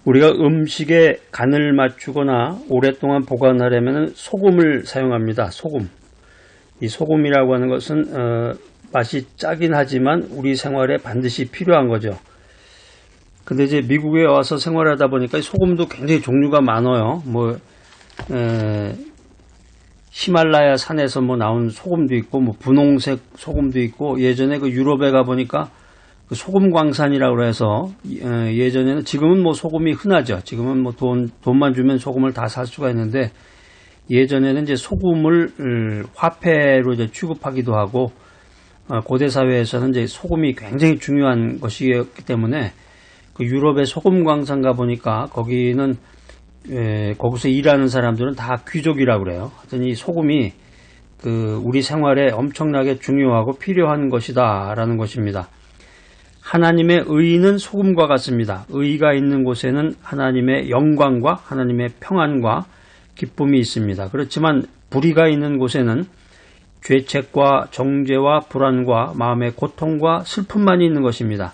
우리가 음식에 간을 맞추거나 오랫동안 보관하려면 소금을 사용합니다. 소금. 이 소금이라고 하는 것은 맛이 짜긴 하지만 우리 생활에 반드시 필요한 거죠. 근데 이제 미국에 와서 생활하다 보니까 소금도 굉장히 종류가 많아요. 히말라야 산에서 나온 소금도 있고, 분홍색 소금도 있고, 예전에 그 유럽에 가보니까 그 소금 광산이라고 해서, 예전에는, 지금은 소금이 흔하죠. 지금은 돈만 주면 소금을 다 살 수가 있는데, 예전에는 이제 소금을 화폐로 이제 취급하기도 하고, 고대 사회에서는 이제 소금이 굉장히 중요한 것이었기 때문에, 그 유럽의 소금 광산 가보니까 거기는 거기서 일하는 사람들은 다 귀족이라고 그래요. 하여튼 이 소금이 우리 생활에 엄청나게 중요하고 필요한 것이다 라는 것입니다. 하나님의 의는 소금과 같습니다. 의가 있는 곳에는 하나님의 영광과 하나님의 평안과 기쁨이 있습니다. 그렇지만 불의가 있는 곳에는 죄책과 정죄와 불안과 마음의 고통과 슬픔만이 있는 것입니다.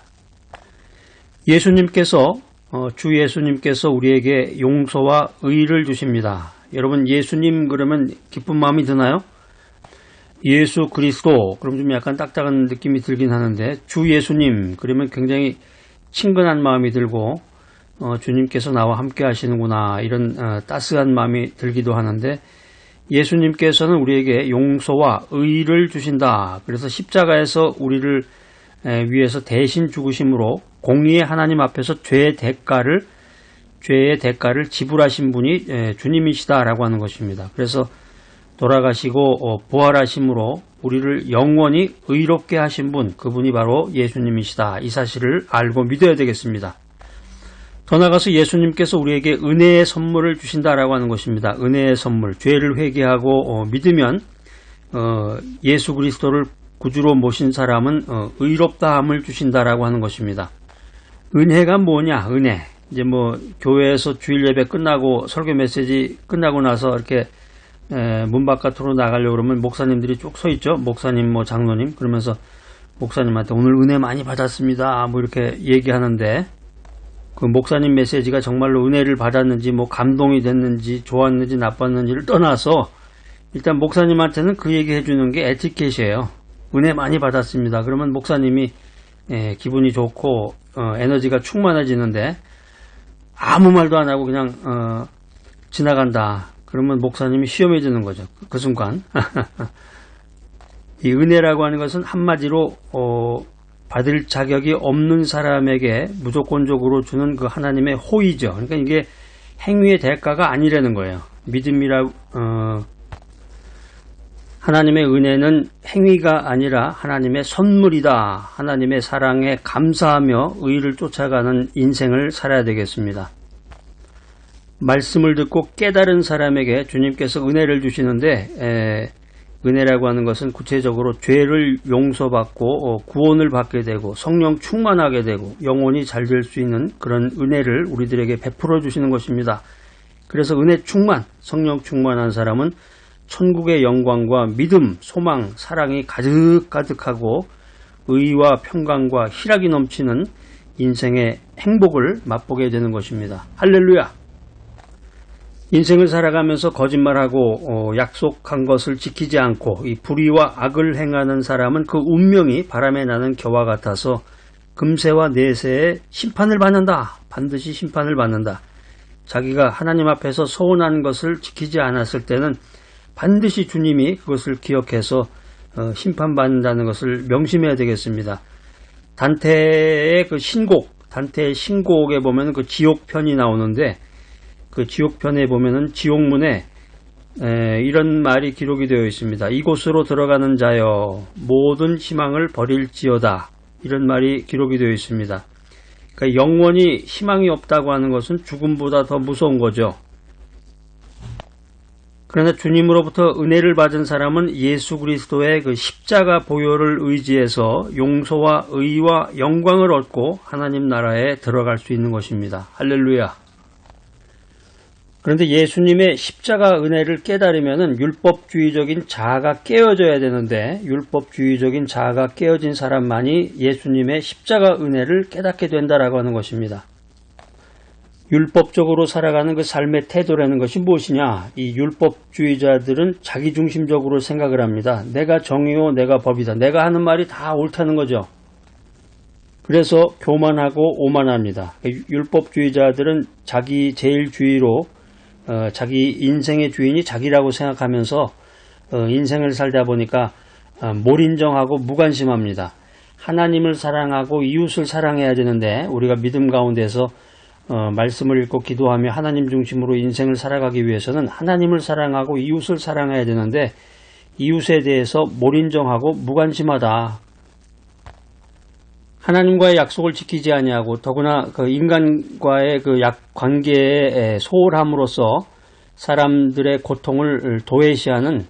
주 예수님께서 우리에게 용서와 의를 주십니다. 여러분, 예수님 그러면 기쁜 마음이 드나요? 예수 그리스도 그럼 좀 약간 딱딱한 느낌이 들긴 하는데, 주 예수님 그러면 굉장히 친근한 마음이 들고 주님께서 나와 함께 하시는구나 이런 따스한 마음이 들기도 하는데, 예수님께서는 우리에게 용서와 의를 주신다. 그래서 십자가에서 우리를 위해서 대신 죽으심으로 공의의 하나님 앞에서 죄의 대가를 지불하신 분이 주님이시다라고 하는 것입니다. 그래서 돌아가시고 부활하심으로 우리를 영원히 의롭게 하신 분, 그분이 바로 예수님이시다. 이 사실을 알고 믿어야 되겠습니다. 더 나아가서 예수님께서 우리에게 은혜의 선물을 주신다라고 하는 것입니다. 은혜의 선물, 죄를 회개하고 믿으면 예수 그리스도를 구주로 모신 사람은 의롭다함을 주신다라고 하는 것입니다. 은혜가 뭐냐? 은혜. 이제 교회에서 주일 예배 끝나고 설교 메시지 끝나고 나서 이렇게 문 바깥으로 나가려고 그러면 목사님들이 쭉 서 있죠. 목사님, 장로님. 그러면서 목사님한테 오늘 은혜 많이 받았습니다. 이렇게 얘기하는데, 그 목사님 메시지가 정말로 은혜를 받았는지, 감동이 됐는지, 좋았는지, 나빴는지를 떠나서 일단 목사님한테는 그 얘기 해주는 게 에티켓이에요. 은혜 많이 받았습니다. 그러면 목사님이 기분이 좋고 에너지가 충만해지는데, 아무 말도 안 하고 그냥 지나간다. 그러면 목사님이 시험해지는 거죠. 그 순간. 이 은혜라고 하는 것은 한마디로 받을 자격이 없는 사람에게 무조건적으로 주는 그 하나님의 호의죠. 그러니까 이게 행위의 대가가 아니라는 거예요. 하나님의 은혜는 행위가 아니라 하나님의 선물이다. 하나님의 사랑에 감사하며 의를 쫓아가는 인생을 살아야 되겠습니다. 말씀을 듣고 깨달은 사람에게 주님께서 은혜를 주시는데, 은혜라고 하는 것은 구체적으로 죄를 용서받고 구원을 받게 되고 성령 충만하게 되고 영혼이 잘 될 수 있는 그런 은혜를 우리들에게 베풀어 주시는 것입니다. 그래서 은혜 충만, 성령 충만한 사람은 천국의 영광과 믿음, 소망, 사랑이 가득가득하고 의와 평강과 희락이 넘치는 인생의 행복을 맛보게 되는 것입니다. 할렐루야! 인생을 살아가면서 거짓말하고 약속한 것을 지키지 않고 이 불의와 악을 행하는 사람은 그 운명이 바람에 나는 겨와 같아서 금세와 내세에 심판을 받는다. 반드시 심판을 받는다. 자기가 하나님 앞에서 서운한 것을 지키지 않았을 때는 반드시 주님이 그것을 기억해서 심판받는다는 것을 명심해야 되겠습니다. 단테의 단테의 신곡에 보면 그 지옥편이 나오는데, 그 지옥편에 보면은 지옥문에 이런 말이 기록이 되어 있습니다. 이곳으로 들어가는 자여 모든 희망을 버릴지어다. 이런 말이 기록이 되어 있습니다. 그러니까 영원히 희망이 없다고 하는 것은 죽음보다 더 무서운 거죠. 그러나 주님으로부터 은혜를 받은 사람은 예수 그리스도의 그 십자가 보혈을 의지해서 용서와 의와 영광을 얻고 하나님 나라에 들어갈 수 있는 것입니다. 할렐루야. 그런데 예수님의 십자가 은혜를 깨달으면은 율법주의적인 자아가 깨어져야 되는데, 율법주의적인 자아가 깨어진 사람만이 예수님의 십자가 은혜를 깨닫게 된다라고 하는 것입니다. 율법적으로 살아가는 그 삶의 태도라는 것이 무엇이냐? 이 율법주의자들은 자기중심적으로 생각을 합니다. 내가 정의요, 내가 법이다. 내가 하는 말이 다 옳다는 거죠. 그래서 교만하고 오만합니다. 율법주의자들은 자기 제일주의로 자기 인생의 주인이 자기라고 생각하면서 인생을 살다 보니까 몰인정하고 무관심합니다. 하나님을 사랑하고 이웃을 사랑해야 되는데 우리가 믿음 가운데서 말씀을 읽고 기도하며 하나님 중심으로 인생을 살아가기 위해서는 하나님을 사랑하고 이웃을 사랑해야 되는데 이웃에 대해서 몰인정하고 무관심하다. 하나님과의 약속을 지키지 아니하고 더구나 그 인간과의 그 관계에 소홀함으로써 사람들의 고통을 도외시하는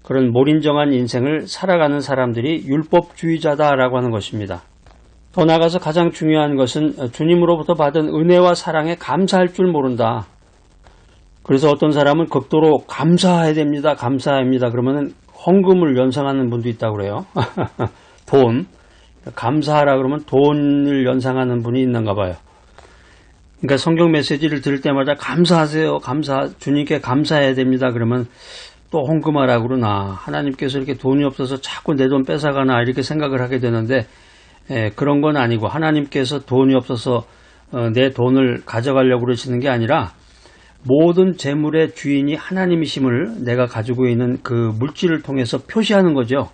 그런 몰인정한 인생을 살아가는 사람들이 율법주의자다라고 하는 것입니다. 더 나아가서 가장 중요한 것은 주님으로부터 받은 은혜와 사랑에 감사할 줄 모른다. 그래서 어떤 사람은 극도로 감사해야 됩니다. 감사합니다. 그러면 헌금을 연상하는 분도 있다고 그래요. 돈. 감사하라 그러면 돈을 연상하는 분이 있는가 봐요. 그러니까 성경 메시지를 들을 때마다 감사하세요. 주님께 감사해야 됩니다. 그러면 또 헌금하라 그러나 하나님께서 이렇게 돈이 없어서 자꾸 내 돈 뺏어가나 이렇게 생각을 하게 되는데 그런 건 아니고 하나님께서 돈이 없어서 내 돈을 가져가려고 그러시는 게 아니라 모든 재물의 주인이 하나님이심을 내가 가지고 있는 그 물질을 통해서 표시하는 거죠.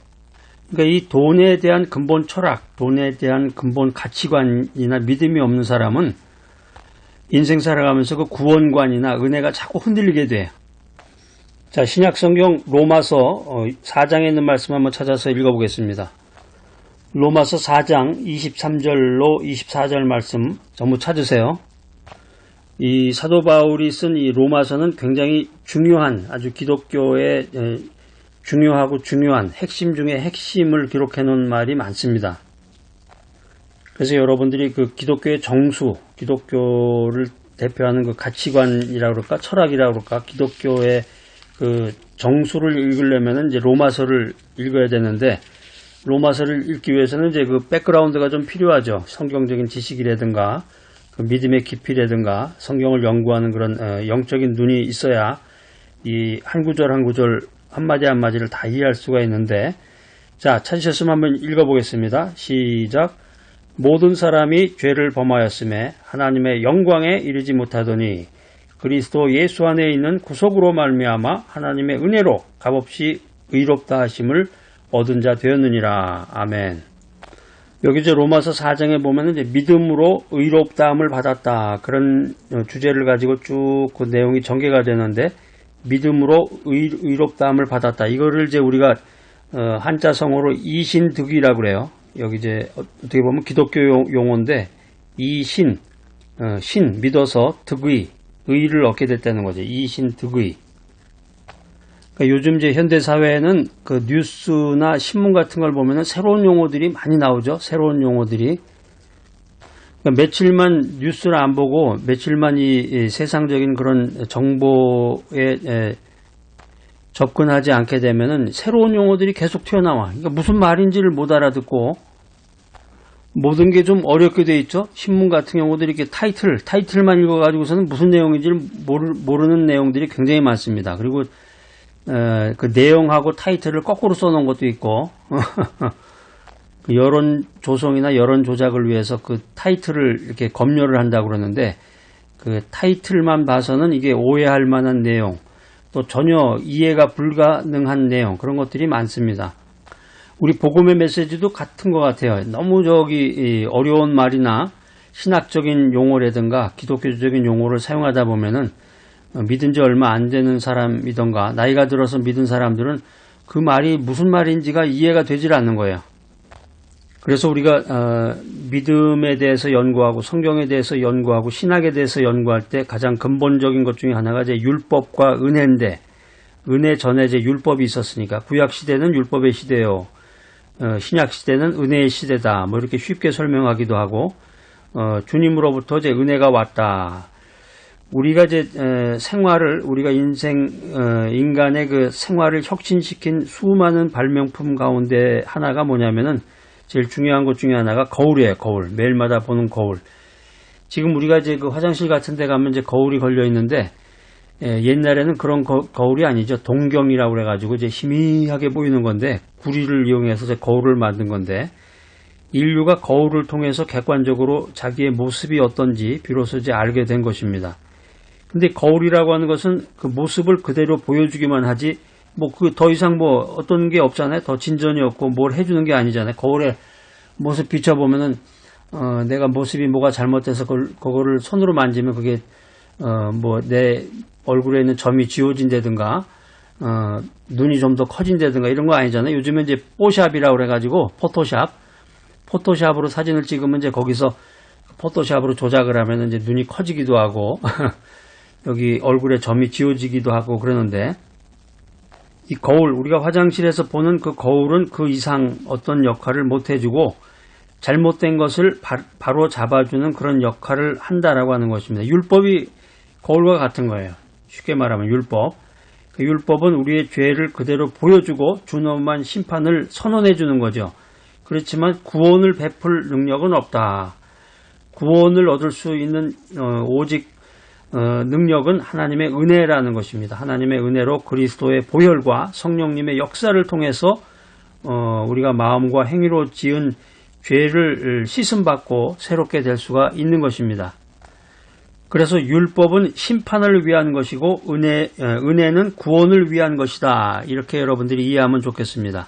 그러니까 이 돈에 대한 근본 철학, 돈에 대한 근본 가치관이나 믿음이 없는 사람은 인생 살아가면서 그 구원관이나 은혜가 자꾸 흔들리게 돼요. 자, 신약성경 로마서 4장에 있는 말씀 한번 찾아서 읽어보겠습니다. 로마서 4장 23절로 24절 말씀 전부 찾으세요. 이 사도 바울이 쓴 이 로마서는 굉장히 중요한, 아주 기독교의 중요하고 중요한 핵심 중에 핵심을 기록해 놓은 말이 많습니다. 그래서 여러분들이 그 기독교의 정수, 기독교를 대표하는 그 가치관이라고 그럴까, 철학이라고 그럴까, 기독교의 그 정수를 읽으려면 이제 로마서를 읽어야 되는데, 로마서를 읽기 위해서는 이제 그 백그라운드가 좀 필요하죠. 성경적인 지식이라든가, 그 믿음의 깊이라든가, 성경을 연구하는 그런 영적인 눈이 있어야 이 한 구절 한 구절 한마디 한마디를 다 이해할 수가 있는데, 자, 찾으셨으면 한번 읽어보겠습니다. 시작. 모든 사람이 죄를 범하였음에 하나님의 영광에 이르지 못하더니 그리스도 예수 안에 있는 구속으로 말미암아 하나님의 은혜로 값없이 의롭다 하심을 얻은 자 되었느니라. 아멘. 여기 이제 로마서 4장에 보면 이제 믿음으로 의롭다함을 받았다. 그런 주제를 가지고 쭉 그 내용이 전개가 되는데, 믿음으로 의롭다함을 받았다. 이거를 이제 우리가 한자성어로 이신득이라고 그래요. 여기 이제 어떻게 보면 기독교 용어인데, 이신, 신, 믿어서 득의, 의를 얻게 됐다는 거죠. 이신득의. 그러니까 요즘 이제 현대 사회에는 그 뉴스나 신문 같은 걸 보면은 새로운 용어들이 많이 나오죠. 새로운 용어들이. 그러니까 며칠만 뉴스를 안 보고 며칠만 이 세상적인 그런 정보에 접근하지 않게 되면은 새로운 용어들이 계속 튀어나와. 그러니까 무슨 말인지를 못 알아듣고 모든 게 좀 어렵게 돼 있죠. 신문 같은 경우도 이렇게 타이틀만 읽어가지고서는 무슨 내용인지를 모르는 내용들이 굉장히 많습니다. 그리고 그 내용하고 타이틀을 거꾸로 써놓은 것도 있고 그 여론 조성이나 여론 조작을 위해서 그 타이틀을 이렇게 검열을 한다고 그러는데, 그 타이틀만 봐서는 이게 오해할 만한 내용, 또 전혀 이해가 불가능한 내용, 그런 것들이 많습니다. 우리 복음의 메시지도 같은 것 같아요. 너무 어려운 말이나 신학적인 용어라든가 기독교적인 용어를 사용하다 보면은 믿은 지 얼마 안 되는 사람이던가 나이가 들어서 믿은 사람들은 그 말이 무슨 말인지가 이해가 되질 않는 거예요. 그래서 우리가 믿음에 대해서 연구하고 성경에 대해서 연구하고 신학에 대해서 연구할 때 가장 근본적인 것 중에 하나가 이제 율법과 은혜인데, 은혜 전에 이제 율법이 있었으니까 구약 시대는 율법의 시대요, 신약 시대는 은혜의 시대다. 뭐 이렇게 쉽게 설명하기도 하고, 주님으로부터 이제 은혜가 왔다. 우리가 이제 우리가 인간의 그 생활을 혁신시킨 수많은 발명품 가운데 하나가 뭐냐면은 제일 중요한 것 중에 하나가 거울이에요. 거울. 매일마다 보는 거울. 지금 우리가 이제 그 화장실 같은 데 가면 이제 거울이 걸려 있는데, 옛날에는 그런 거울이 아니죠. 동경이라고 그래가지고 이제 희미하게 보이는 건데, 구리를 이용해서 이제 거울을 만든 건데, 인류가 거울을 통해서 객관적으로 자기의 모습이 어떤지 비로소 이제 알게 된 것입니다. 근데 거울이라고 하는 것은 그 모습을 그대로 보여주기만 하지, 뭐 그 더 이상 뭐 어떤 게 없잖아요. 더 진전이 없고 뭘 해주는 게 아니잖아요. 거울에 모습 비춰보면은 내가 모습이 뭐가 잘못돼서 그거를 손으로 만지면 그게 뭐 내 얼굴에 있는 점이 지워진다든가 눈이 좀 더 커진다든가 이런 거 아니잖아요. 요즘에 이제 뽀샵이라고 그래가지고 포토샵으로 사진을 찍으면 이제 거기서 포토샵으로 조작을 하면 이제 눈이 커지기도 하고 여기 얼굴에 점이 지워지기도 하고 그러는데, 이 거울, 우리가 화장실에서 보는 그 거울은 그 이상 어떤 역할을 못 해주고 잘못된 것을 바로 잡아주는 그런 역할을 한다라고 하는 것입니다. 율법이 거울과 같은 거예요. 쉽게 말하면 율법. 그 율법은 우리의 죄를 그대로 보여주고 준엄한 심판을 선언해 주는 거죠. 그렇지만 구원을 베풀 능력은 없다. 구원을 얻을 수 있는 오직 능력은 하나님의 은혜라는 것입니다. 하나님의 은혜로 그리스도의 보혈과 성령님의 역사를 통해서 우리가 마음과 행위로 지은 죄를 씻음받고 새롭게 될 수가 있는 것입니다. 그래서 율법은 심판을 위한 것이고 은혜는 구원을 위한 것이다. 이렇게 여러분들이 이해하면 좋겠습니다.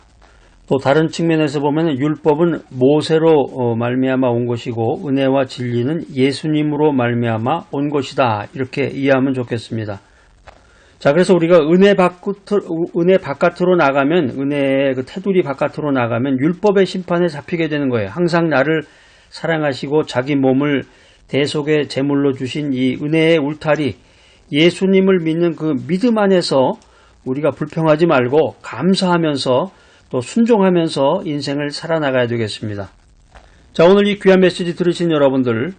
또 다른 측면에서 보면 율법은 모세로 말미암아 온 것이고 은혜와 진리는 예수님으로 말미암아 온 것이다. 이렇게 이해하면 좋겠습니다. 자, 그래서 우리가 은혜 바깥으로 나가면, 은혜의 그 테두리 바깥으로 나가면 율법의 심판에 잡히게 되는 거예요. 항상 나를 사랑하시고 자기 몸을 대속의 제물로 주신 이 은혜의 울타리, 예수님을 믿는 그 믿음 안에서 우리가 불평하지 말고 감사하면서 또 순종하면서 인생을 살아나가야 되겠습니다. 자, 오늘 이 귀한 메시지 들으신 여러분들,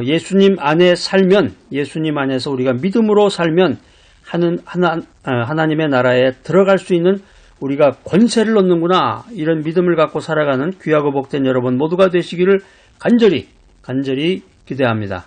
예수님 안에 살면, 예수님 안에서 우리가 믿음으로 살면 하나님의 나라에 들어갈 수 있는 우리가 권세를 얻는구나, 이런 믿음을 갖고 살아가는 귀하고 복된 여러분 모두가 되시기를 간절히 기대합니다.